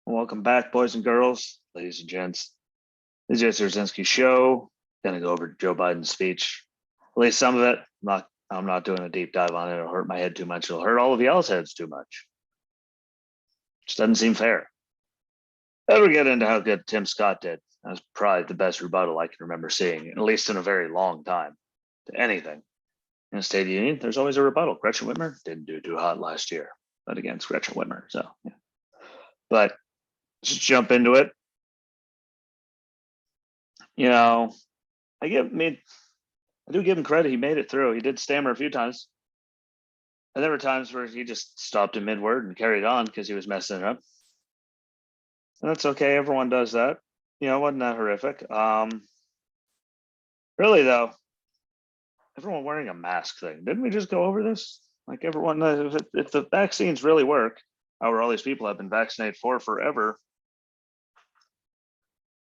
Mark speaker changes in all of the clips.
Speaker 1: Welcome back, boys and girls, ladies and gents. This is the Rucinski show. Gonna go over Joe Biden's speech, at least some of it. I'm not doing a deep dive on it. It'll hurt my head too much. It'll hurt all of y'all's heads too much. Just doesn't seem fair. Ever get into how good Tim Scott did? That was probably the best rebuttal I can remember seeing, at least in a very long time, to anything. In the State of the Union, there's always a rebuttal. Gretchen Whitmer didn't do too hot last year, but against Gretchen Whitmer. So, yeah. But just jump into it. You know, I do give him credit. He made it through. He did stammer a few times. And there were times where he just stopped in mid-word and carried on because he was messing it up. And that's okay. Everyone does that. It wasn't that horrific. Really though, everyone wearing a mask thing. Didn't we just go over this? Like everyone, if the vaccines really work, however, all these people have been vaccinated for forever,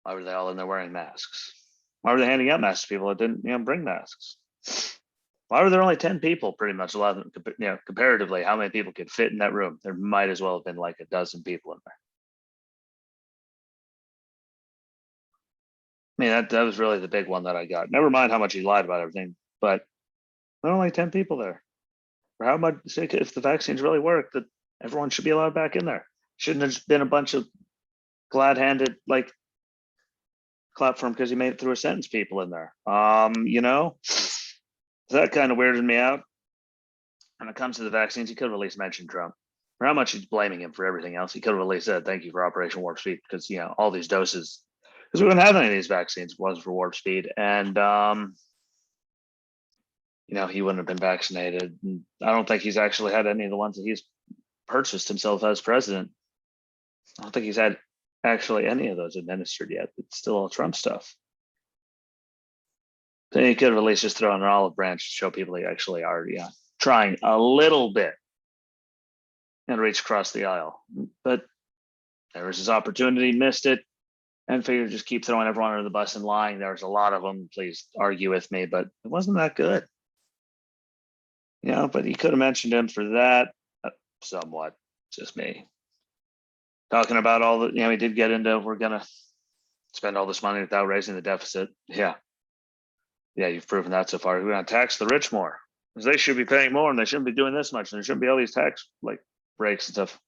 Speaker 1: why were they all in there wearing masks? Why were they handing out masks to people that didn't bring masks? Why were there only 10 people pretty much allowed, comparatively, how many people could fit in that room? There might as well have been like a dozen people in there. That was really the big one that I got. Never mind how much he lied about everything, but there are only 10 people there. For how much, if the vaccines really work, that everyone should be allowed back in there. Shouldn't have just been a bunch of glad-handed, like, clap for him because he made it through a sentence people in there. That kind of weirded me out. When it comes to the vaccines, he could have at least mentioned Trump. For how much he's blaming him for everything else, he could have at least said, thank you for Operation Warp Speed, because, all these doses, because we wouldn't have any of these vaccines if it wasn't for Warp Speed. And, he wouldn't have been vaccinated. And I don't think he's actually had any of the ones that he's purchased himself as president. I don't think he's had actually any of those administered yet. It's still all Trump stuff. Then he could have at least just thrown an olive branch to show people he actually are trying a little bit and reach across the aisle. But there was his opportunity, missed it, and figured just keep throwing everyone under the bus and lying. There was a lot of them. Please argue with me, but it wasn't that good. But he could have mentioned him for that somewhat. Just me. Talking about all the, we did get into, we're going to spend all this money without raising the deficit. Yeah, you've proven that so far. We're going to tax the rich more because they should be paying more and they shouldn't be doing this much. And there shouldn't be all these tax breaks and stuff.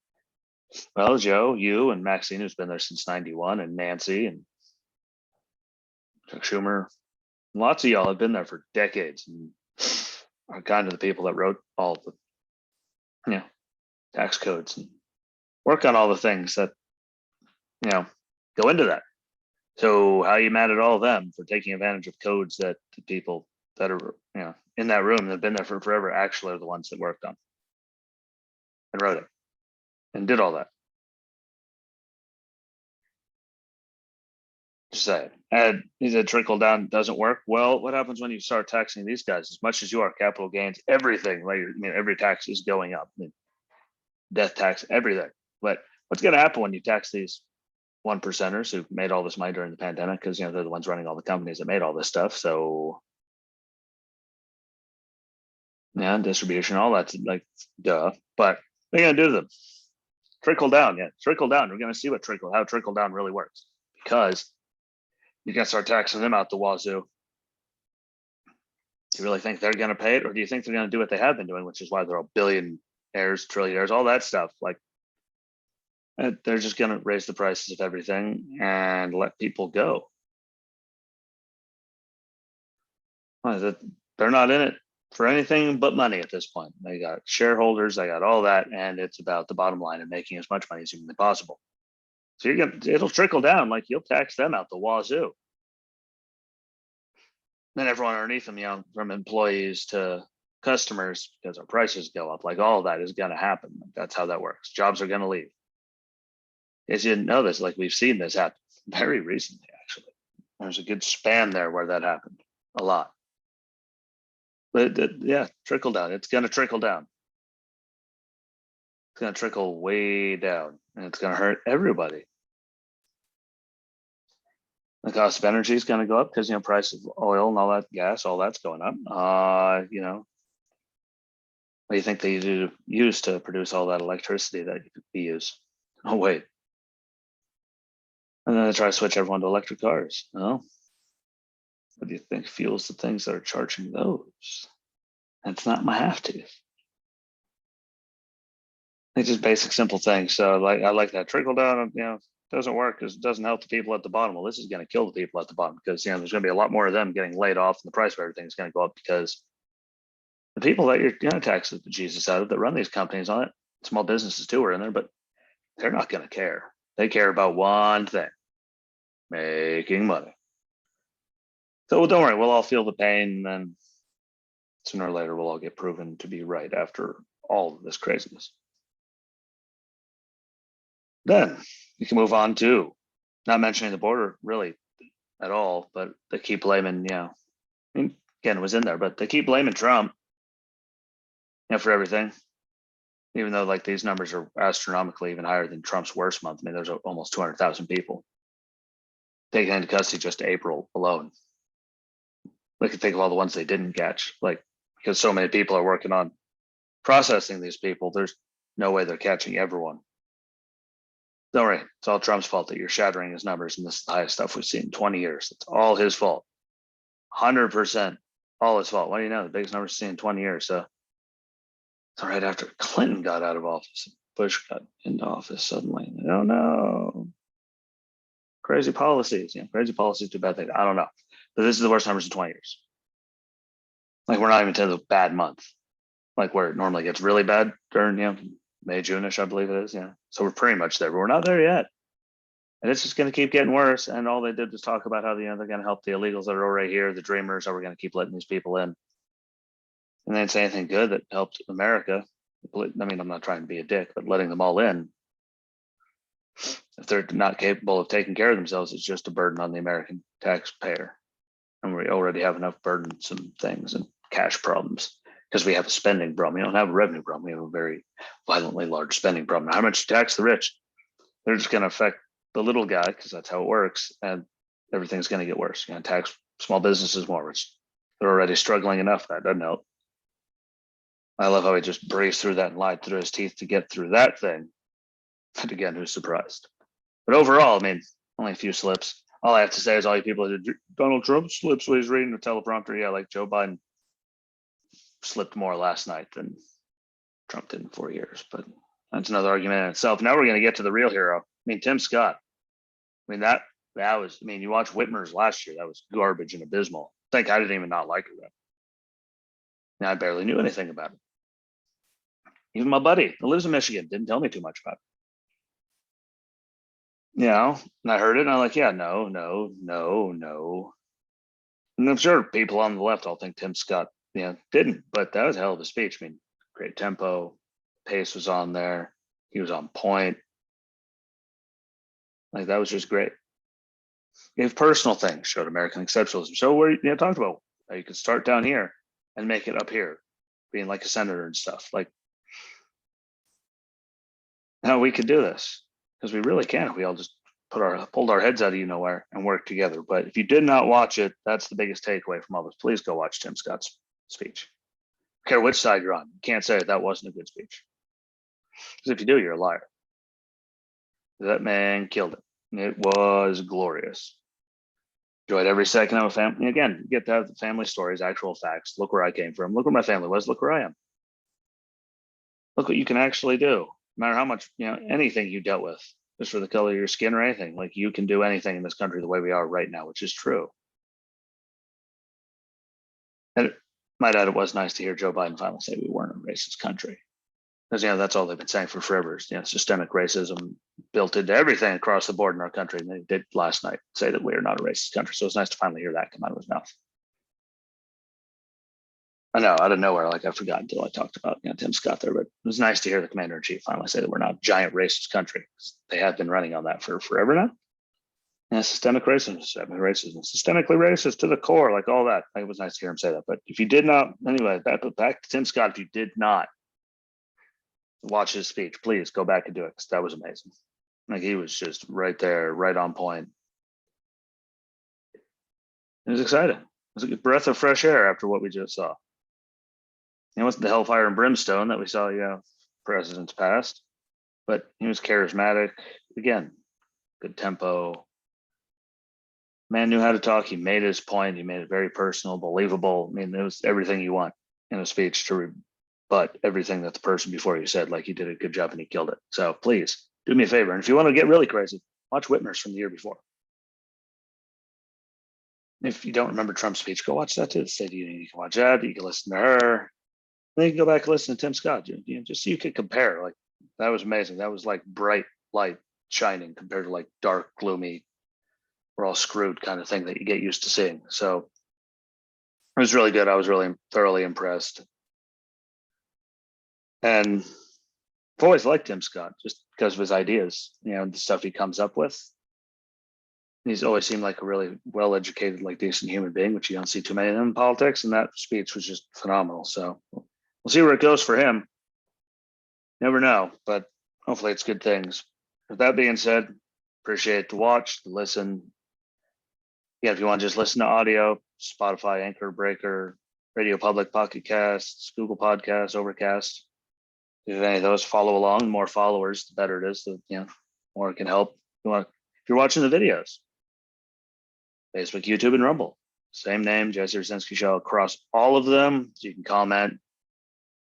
Speaker 1: Well, Joe, you and Maxine, who's been there since 91, and Nancy and Chuck Schumer, lots of y'all have been there for decades and are kind of the people that wrote all the, tax codes and work on all the things that, go into that. So how are you mad at all of them for taking advantage of codes that the people that are, in that room that have been there for forever actually are the ones that worked on and wrote it and did all that? Just say it. And he said trickle down doesn't work. Well, what happens when you start taxing these guys as much as you are capital gains, everything? Every tax is going up. Death tax, everything. But what's going to happen when you tax these 1%ers who made all this money during the pandemic? Because they're the ones running all the companies that made all this stuff. So distribution, all that's like duh. But what are you going to do to them? Trickle down, trickle down. We're going to see how trickle down really works, because you're going to start taxing them out the wazoo. Do you really think they're going to pay it, or do you think they're going to do what they have been doing, which is why they're all billionaires, trillionaires, all that stuff? Like, they're just going to raise the prices of everything and let people go. They're not in it for anything but money at this point. They got shareholders, they got all that, and it's about the bottom line and making as much money as humanly possible. So it'll trickle down, like you'll tax them out the wazoo. Then everyone underneath them, from employees to customers, because our prices go up, like all of that is going to happen. That's how that works. Jobs are going to leave. As you didn't know this, like we've seen this happen very recently, actually. There's a good span there where that happened a lot. But trickle down. It's going to trickle down. It's going to trickle way down, and it's going to hurt everybody. The cost of energy is going to go up because, price of oil and all that gas, all that's going up. What do you think they use to produce all that electricity that we use? Oh, wait. And then they try to switch everyone to electric cars. Well, what do you think fuels the things that are charging those? That's not my have to. It's just basic, simple things. So like I like that trickle down. Doesn't work because it doesn't help the people at the bottom. Well, this is going to kill the people at the bottom because there's going to be a lot more of them getting laid off, and the price of everything is going to go up because the people that you're going to tax the Jesus out of that run these companies on it, small businesses too are in there, but they're not going to care. They care about one thing: making money. So don't worry, we'll all feel the pain, and then sooner or later we'll all get proven to be right after all of this craziness. Then you can move on to not mentioning the border really at all, but they keep blaming, I mean, again, it was in there, but they keep blaming Trump, for everything, even though like these numbers are astronomically even higher than Trump's worst month. I mean, there's almost 200,000 people taken into custody just April alone. We can think of all the ones they didn't catch, like because so many people are working on processing these people. There's no way they're catching everyone. Don't worry, it's all Trump's fault that you're shattering his numbers, and this is the highest stuff we've seen in 20 years. It's all his fault. 100% all his fault. What do you know? The biggest numbers seen in 20 years. So right after Clinton got out of office, Bush got into office suddenly. I don't know. Crazy policies. Crazy policies do bad things. I don't know. But this is the worst numbers in 20 years. Like we're not even to the bad month. Like where it normally gets really bad during, May, June-ish, I believe it is. So we're pretty much there, but we're not there yet. And it's just going to keep getting worse. And all they did was talk about how they're going to help the illegals that are already here, the dreamers, how we're going to keep letting these people in. And they didn't say anything good that helped America. I mean, I'm not trying to be a dick, but letting them all in, if they're not capable of taking care of themselves, it's just a burden on the American taxpayer. And we already have enough burdensome things and cash problems because we have a spending problem. We don't have a revenue problem. We have a very violently large spending problem. How much you tax the rich? They're just going to affect the little guy because that's how it works, and everything's going to get worse. You're going to tax small businesses more, which they're already struggling enough. That doesn't help. I love how he just breezed through that and lied through his teeth to get through that thing. And again, who's surprised? But overall, I mean, only a few slips. All I have to say is all you people that Donald Trump slips when he's reading the teleprompter. Yeah, like Joe Biden slipped more last night than Trump did in 4 years. But that's another argument in itself. Now we're going to get to the real hero. I mean, Tim Scott. I mean, that was, you watch Whitmer's last year. That was garbage and abysmal. I think I didn't even not like her then. Now I barely knew anything about it. Even my buddy that lives in Michigan didn't tell me too much about it. And I heard it and I'm like, yeah, no. And I'm sure people on the left all think Tim Scott, didn't, but that was a hell of a speech. I mean, great tempo, pace was on there. He was on point. Like that was just great. Gave personal things, showed American exceptionalism. So where talked about how you could start down here and make it up here, being like a senator and stuff. Like how we could do this because we really can if we all just pulled our heads out of nowhere and worked together. But if you did not watch it, that's the biggest takeaway from all this. Please go watch Tim Scott's speech. I don't care which side you're on. You can't say that wasn't a good speech. Because if you do, you're a liar. That man killed it. It was glorious. Enjoyed every second of a family. Again, you get to have the family stories, actual facts. Look where I came from. Look where my family was. Look where I am. Look what you can actually do. No matter how much, anything you dealt with, just for the color of your skin or anything, like you can do anything in this country the way we are right now, which is true. And might add, it was nice to hear Joe Biden finally say we weren't a racist country. Because, that's all they've been saying for forever is, systemic racism built into everything across the board in our country. And they did last night say that we are not a racist country. So it's nice to finally hear that come out of his mouth. I know, out of nowhere, like I forgot until I talked about Tim Scott there, but it was nice to hear the commander in chief finally say that we're not a giant racist country. They have been running on that for forever now. Systemic racism, systemically racist to the core, like all that. It was nice to hear him say that. But if you did not, anyway, back to Tim Scott, if you did not watch his speech, please go back and do it because that was amazing. Like he was just right there, right on point. It was exciting. It was a breath of fresh air after what we just saw. It wasn't the hellfire and brimstone that we saw, presidents past, but he was charismatic. Again, good tempo, Man knew how to talk. He made his point. He made it very personal, believable. I mean, it was everything you want in a speech to rebut everything that the person before you said. Like, he did a good job and he killed it. So please do me a favor. And if you want to get really crazy, watch Whitmer's from the year before. If you don't remember Trump's speech, go watch that too. You can watch that. You can listen to her. Then you can go back and listen to Tim Scott. Just so you could compare. Like, that was amazing. That was like bright light shining compared to like dark, gloomy, we're all screwed kind of thing that you get used to seeing. So it was really good. I was really thoroughly impressed. And I've always liked Tim Scott just because of his ideas, the stuff he comes up with. He's always seemed like a really well-educated, like decent human being, which you don't see too many of them in politics. And that speech was just phenomenal. So we'll see where it goes for him. Never know, but hopefully it's good things. With that being said, appreciate the watch, the listen. Yeah, if you want to just listen to audio, Spotify, Anchor, Breaker, Radio Public, Pocket Casts, Google Podcasts, Overcast. If any of those, follow along. The more followers, the better it is. The more it can help. If you're watching the videos, Facebook, YouTube, and Rumble, same name, Jesse Rucinski Show across all of them. So you can comment,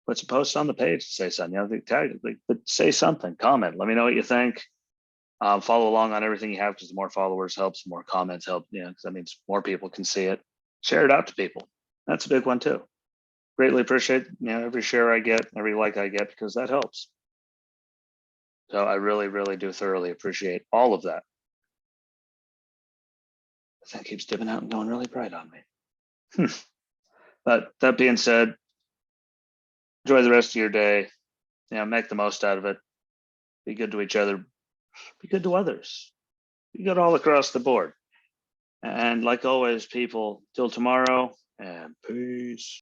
Speaker 1: put some posts on the page to say something. Tag it, but say something, comment. Let me know what you think. Follow along on everything you have, because the more followers helps, the more comments help. Because that means more people can see it. Share it out to people. That's a big one too. Greatly appreciate every share I get, every like I get, because that helps. So I really, really do thoroughly appreciate all of that. The thing keeps dipping out and going really bright on me. But that being said, enjoy the rest of your day. Make the most out of it. Be good to each other. Be good to others. Be good all across the board. And like always, people, till tomorrow, and peace.